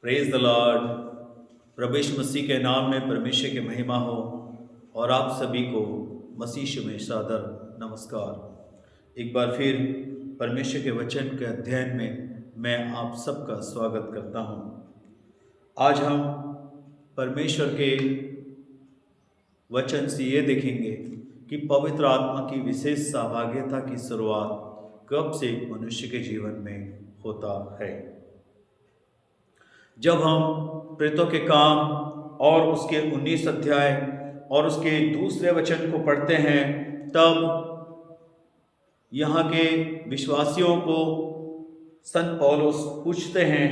Praise the lord. प्रभु यीशु मसीह के नाम में परमेश्वर की महिमा हो और आप सभी को मसीह यीशु में सादर नमस्कार। एक बार फिर परमेश्वर के वचन के अध्ययन में मैं आप सबका स्वागत करता हूं। आज हम परमेश्वर के वचन से ये देखेंगे कि पवित्र आत्मा की विशेष सहभागिता की शुरुआत कब से एक मनुष्य के जीवन में होता है। जब हम प्रेरितों के काम और उसके 19 अध्याय और उसके दूसरे वचन को पढ़ते हैं, तब यहाँ के विश्वासियों को संत पौलुस पूछते हैं,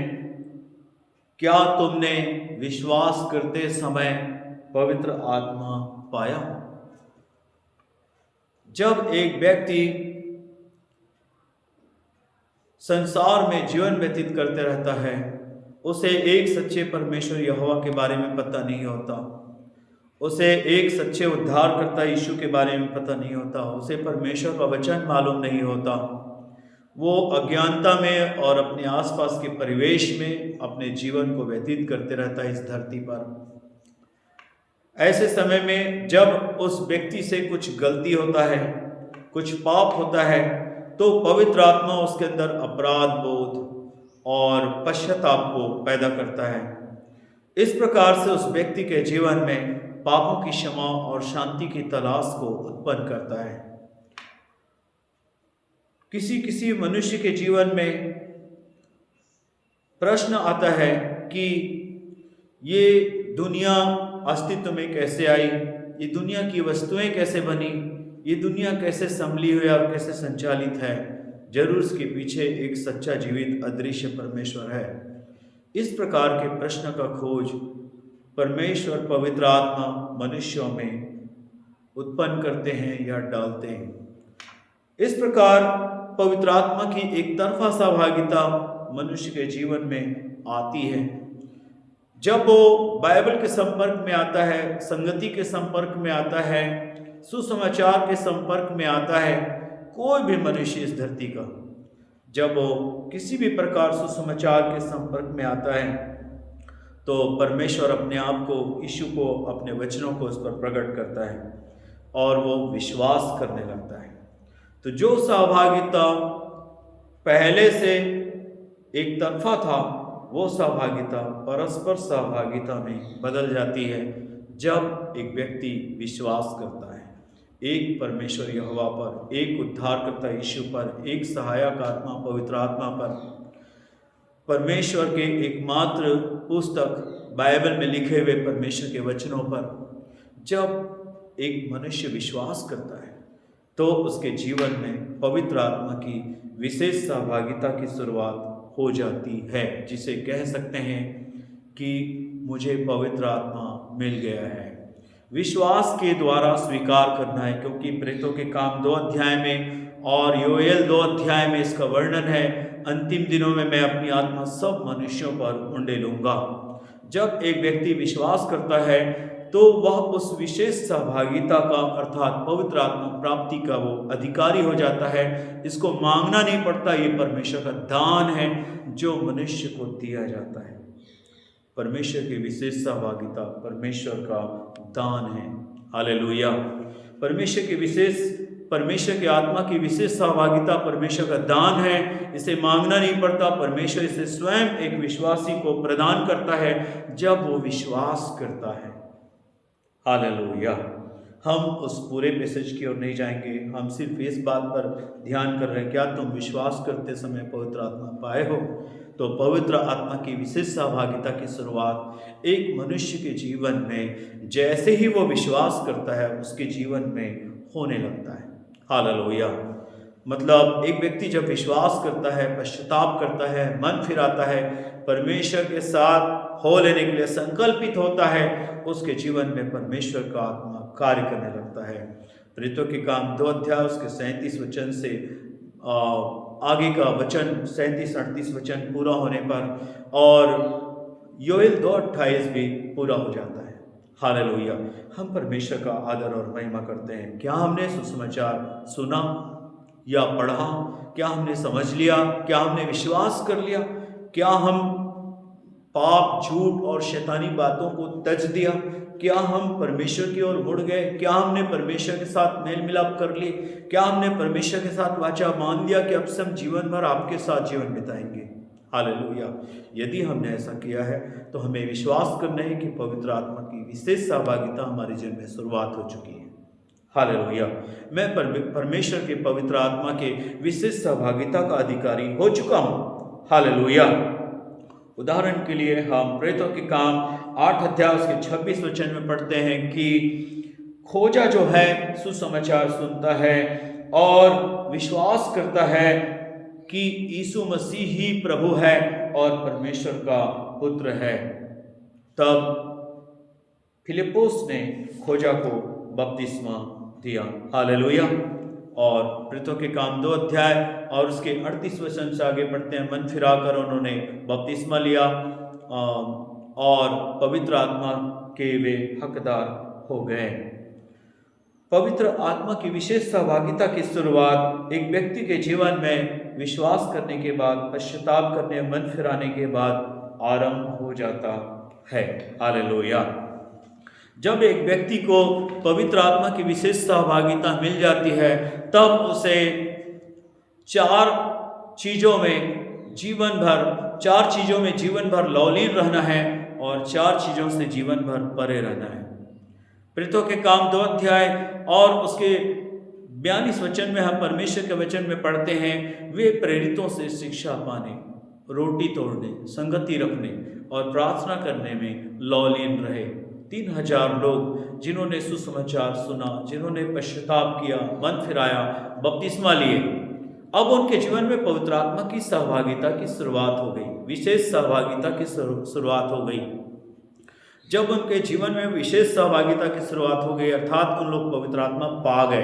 क्या तुमने विश्वास करते समय पवित्र आत्मा पाया? जब एक व्यक्ति संसार में जीवन व्यतीत करते रहता है, उसे एक सच्चे परमेश्वर यहोवा के बारे में पता नहीं होता, उसे एक सच्चे उद्धारकर्ता यीशु के बारे में पता नहीं होता, उसे परमेश्वर का वचन मालूम नहीं होता। वो अज्ञानता में और अपने आसपास के परिवेश में अपने जीवन को व्यतीत करते रहता है इस धरती पर। ऐसे समय में जब उस व्यक्ति से कुछ गलती होता है, कुछ पाप होता है, तो पवित्र आत्मा उसके अंदर अपराध बोध और पश्चाताप को पैदा करता है। इस प्रकार से उस व्यक्ति के जीवन में पापों की क्षमा और शांति की तलाश को उत्पन्न करता है। किसी मनुष्य के जीवन में प्रश्न आता है कि ये दुनिया अस्तित्व में कैसे आई, ये दुनिया की वस्तुएं कैसे बनी, ये दुनिया कैसे संभली हुई और कैसे संचालित है। जरूर इसके पीछे एक सच्चा जीवित अदृश्य परमेश्वर है। इस प्रकार के प्रश्न का खोज परमेश्वर पवित्र आत्मा मनुष्यों में उत्पन्न करते हैं या डालते हैं। इस प्रकार पवित्र आत्मा की एक तरफा सहभागिता मनुष्य के जीवन में आती है। जब वो बाइबल के संपर्क में आता है, संगति के संपर्क में आता है, सुसमाचार के संपर्क में आता है, कोई भी मनुष्य इस धरती का जब वो किसी भी प्रकार सुसमाचार के संपर्क में आता है, तो परमेश्वर अपने आप को, यीशु को, अपने वचनों को उस पर प्रकट करता है और वो विश्वास करने लगता है। तो जो सहभागिता पहले से एक तरफा था, वो सहभागिता परस्पर सहभागिता में बदल जाती है जब एक व्यक्ति विश्वास करता है एक परमेश्वर यहोवा पर, एक उद्धारकर्ता यीशु पर, एक सहायक आत्मा पवित्र आत्मा पर, परमेश्वर के एकमात्र पुस्तक बाइबल में लिखे हुए परमेश्वर के वचनों पर। जब एक मनुष्य विश्वास करता है तो उसके जीवन में पवित्र आत्मा की विशेष सहभागिता की शुरुआत हो जाती है, जिसे कह सकते हैं कि मुझे पवित्र आत्मा मिल गया है। विश्वास के द्वारा स्वीकार करना है, क्योंकि प्रेरितों के काम 2 अध्याय में और योएल 2 अध्याय में इसका वर्णन है, अंतिम दिनों में मैं अपनी आत्मा सब मनुष्यों पर उंडेलूंगा। जब एक व्यक्ति विश्वास करता है तो वह उस विशेष सहभागिता का अर्थात पवित्र आत्मा प्राप्ति का वो अधिकारी हो जाता है। इसको मांगना नहीं पड़ता, ये परमेश्वर का दान है जो मनुष्य को दिया जाता है। परमेश्वर की विशेष सहभागिता परमेश्वर का दान है। हालेलुया। परमेश्वर की आत्मा की विशेष सहभागिता परमेश्वर का दान है। इसे मांगना नहीं पड़ता, परमेश्वर इसे स्वयं एक विश्वासी को प्रदान करता है जब वो विश्वास करता है। हालेलुया। हम उस पूरे मैसेज की ओर नहीं जाएंगे, हम सिर्फ इस बात पर ध्यान कर रहे हैं, क्या तुम विश्वास करते समय पवित्र आत्मा पाए हो? तो पवित्र आत्मा की विशेष सहभागिता की शुरुआत एक मनुष्य के जीवन में जैसे ही वो विश्वास करता है उसके जीवन में होने लगता है। हालेलुया। मतलब एक व्यक्ति जब विश्वास करता है, पश्चाताप करता है, मन फिराता है, परमेश्वर के साथ हो लेने के लिए संकल्पित होता है, उसके जीवन में परमेश्वर का आत्मा कार्य करने लगता है। प्रेरितों के काम 2 अध्याय उसके 37 वचन से आगे का वचन 37-38 वचन पूरा होने पर और योएल 2:28 भी पूरा हो जाता है। हालेलुया। हम परमेश्वर का आदर और महिमा करते हैं। क्या हमने सुसमाचार सुना या पढ़ा? क्या हमने समझ लिया? क्या हमने विश्वास कर लिया? क्या हम पाप झूठ और शैतानी बातों को त्यज दिया? क्या हम परमेश्वर की ओर मुड़ गए? क्या हमने परमेश्वर के साथ मेल मिलाप कर लिए? क्या हमने परमेश्वर के साथ वाचा मान लिया कि अब से हम जीवन भर आपके साथ जीवन बिताएंगे? हालेलुया। यदि हमने ऐसा किया है तो हमें विश्वास करना है कि पवित्र आत्मा की विशेष सहभागिता हमारे जीवन में शुरुआत हो चुकी है। हालेलुया। मैं परमेश्वर के पवित्र आत्मा के विशेष सहभागिता का अधिकारी हो चुका हूँ। हालेलुया। उदाहरण के लिए हम प्रेरितों के काम 8 अध्याय उसके 26 वचन में पढ़ते हैं कि खोजा जो है सुसमाचार सुनता है और विश्वास करता है कि यीशु मसीह ही प्रभु है और परमेश्वर का पुत्र है। तब फिलिप्पुस ने खोजा को बपतिस्मा दिया। हालेलुया। और प्रेरितों के काम 2 अध्याय और उसके 38 वचन से आगे पढ़ते हैं, मन फिराकर उन्होंने बपतिस्मा लिया और पवित्र आत्मा के वे हकदार हो गए। पवित्र आत्मा की विशेष सहभागिता की शुरुआत एक व्यक्ति के जीवन में विश्वास करने के बाद, पश्चाताप करने, मन फिराने के बाद आरंभ हो जाता है। हालेलुया। जब एक व्यक्ति को पवित्र आत्मा की विशेष सहभागिता मिल जाती है तब उसे 4 चीज़ों में जीवन भर लौलीन रहना है और 4 चीज़ों से जीवन भर परे रहना है। प्रेरितों के काम 2 अध्याय और उसके 42 वचन में हम परमेश्वर के वचन में पढ़ते हैं, वे प्रेरितों से शिक्षा पाने, रोटी तोड़ने, संगति रखने और प्रार्थना करने में लौलीन रहे। 3000 लोग जिन्होंने सुसमाचार सुना, जिन्होंने पश्चाताप किया, मन फिराया, बपतिस्मा लिए, अब उनके जीवन में पवित्र आत्मा की सहभागिता की शुरुआत हो गई, विशेष सहभागिता की शुरुआत हो गई। जब उनके जीवन में विशेष सहभागिता की शुरुआत हो गई अर्थात उन लोग पवित्र आत्मा पा गए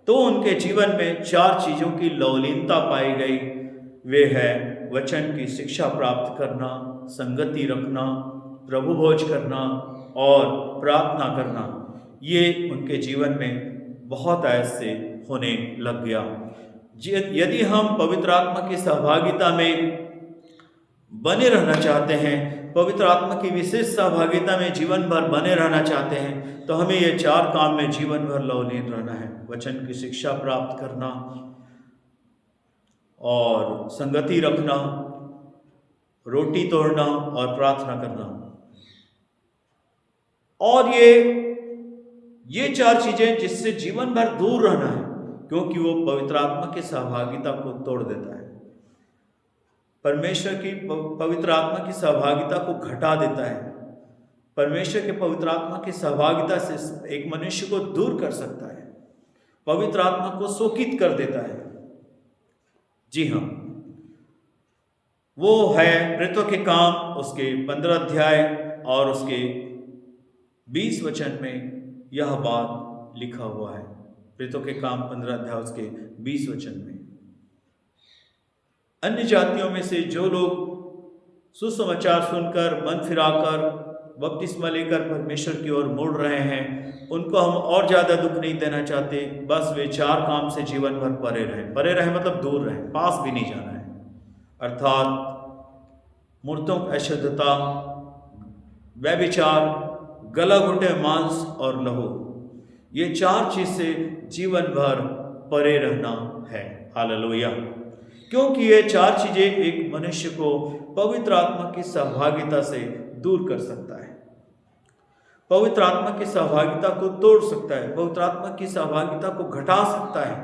तो उनके जीवन में 4 चीज़ों की लौलीनता पाई गई। वे है वचन की शिक्षा प्राप्त करना, संगति रखना, प्रभु भोज करना और प्रार्थना करना। ये उनके जीवन में बहुत ऐसे होने लग गया। यदि हम पवित्र आत्मा की सहभागिता में बने रहना चाहते हैं, पवित्र आत्मा की विशेष सहभागिता में जीवन भर बने रहना चाहते हैं तो हमें ये 4 काम में जीवन भर लौलीन रहना है। वचन की शिक्षा प्राप्त करना और संगति रखना, रोटी तोड़ना और प्रार्थना करना। और ये 4 चीजें जिससे जीवन भर दूर रहना है क्योंकि वो पवित्र आत्मा की सहभागिता को तोड़ देता है, परमेश्वर की पवित्र आत्मा की सहभागिता को घटा देता है। परमेश्वर के पवित्र आत्मा की सहभागिता से एक मनुष्य को दूर कर सकता है, पवित्र आत्मा को शोकित कर देता है। जी हाँ, वो है प्रेरितों के काम उसके 15 अध्याय और उसके 20 वचन में यह बात लिखा हुआ है। प्रेरितों के काम 15 अध्याय उसके 20 वचन में, अन्य जातियों में से जो लोग सुसमाचार सुनकर मन फिराकर बपतिस्मा लेकर परमेश्वर की ओर मुड़ रहे हैं, उनको हम और ज़्यादा दुख नहीं देना चाहते। बस वे 4 काम से जीवन भर परे रहें। परे रहें मतलब दूर रहें, पास भी नहीं जाना है। अर्थात मूर्तों की अशुद्धता, व्यभिचार, गला घुटे मांस और लहू, ये 4 चीज से जीवन भर परे रहना है। हालेलुया। क्योंकि ये 4 चीजें एक मनुष्य को पवित्र आत्मा की सहभागिता से दूर कर सकता है, पवित्र आत्मा की सहभागिता को तोड़ सकता है, पवित्र आत्मा की सहभागिता को घटा सकता है,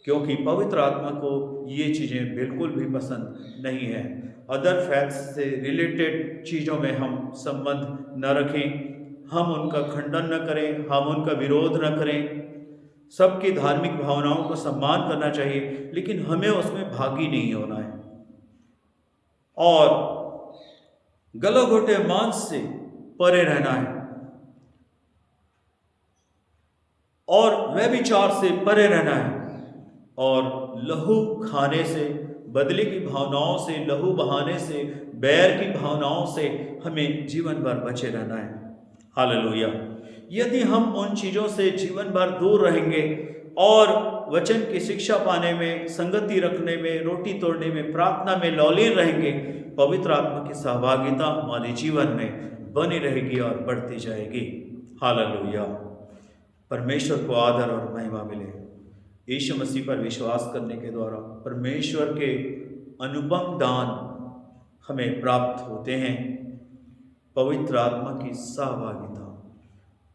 क्योंकि पवित्र आत्मा को ये चीज़ें बिल्कुल भी पसंद नहीं है। अदर फैथ्स से रिलेटेड चीज़ों में हम संबंध न रखें, हम उनका खंडन न करें, हम उनका विरोध न करें। सबकी धार्मिक भावनाओं को सम्मान करना चाहिए, लेकिन हमें उसमें भागी नहीं होना है। और गला घोटे मांस से परे रहना है और व्यभिचार से परे रहना है और लहू खाने से, बदले की भावनाओं से, लहू बहाने से, बैर की भावनाओं से हमें जीवन भर बचे रहना है। हालेलुया। यदि हम उन चीज़ों से जीवन भर दूर रहेंगे और वचन की शिक्षा पाने में, संगति रखने में, रोटी तोड़ने में, प्रार्थना में लौलीन रहेंगे, पवित्र आत्मा की सहभागिता हमारे जीवन में बनी रहेगी और बढ़ती जाएगी। हालेलुया। परमेश्वर को आदर और महिमा मिले। यीशु मसीह पर विश्वास करने के द्वारा परमेश्वर के अनुपम दान हमें प्राप्त होते हैं। पवित्र आत्मा की सहभागिता,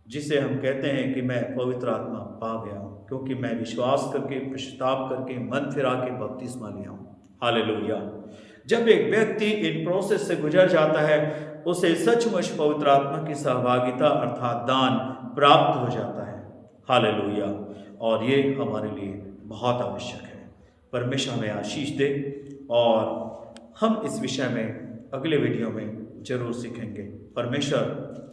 जिसे हम कहते हैं कि मैं पवित्र आत्मा पा गया हूँ, क्योंकि मैं विश्वास करके, पश्चाताप करके, मन फिरा के बपतिस्मा लिया हूँ। हालेलुया। जब एक व्यक्ति इन प्रोसेस से गुजर जाता है, उसे सचमुच पवित्र आत्मा की सहभागिता अर्थात दान प्राप्त हो जाता है। हालेलुया। और ये हमारे लिए बहुत आवश्यक है। परमेश्वर हमें आशीष दे और हम इस विषय में अगले वीडियो में जरूर सीखेंगे। परमेश्वर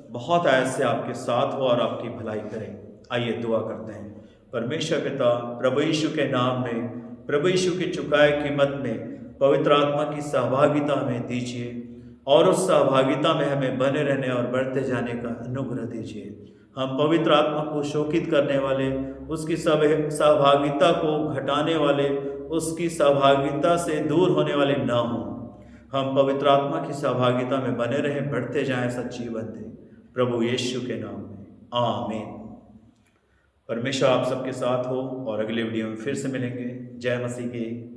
बहुत आयत से आपके साथ हो और आपकी भलाई करें। आइए दुआ करते हैं। परमेश्वर पिता, प्रभु यीशु के नाम में, प्रभु यीशु की चुकाए कीमत में पवित्र आत्मा की सहभागिता हमें दीजिए और उस सहभागिता में हमें बने रहने और बढ़ते जाने का अनुग्रह दीजिए। हम पवित्र आत्मा को शोकित करने वाले, उसकी सहभागिता को घटाने वाले, उसकी सहभागिता से दूर होने वाले ना हों। हम पवित्र आत्मा की सहभागिता में बने रहें, बढ़ते जाएं, ऐसा जीवन दें, प्रभु यीशु के नाम में, आमीन। परमेश्वर आप सबके साथ हो और अगले वीडियो में फिर से मिलेंगे। जय मसीह की।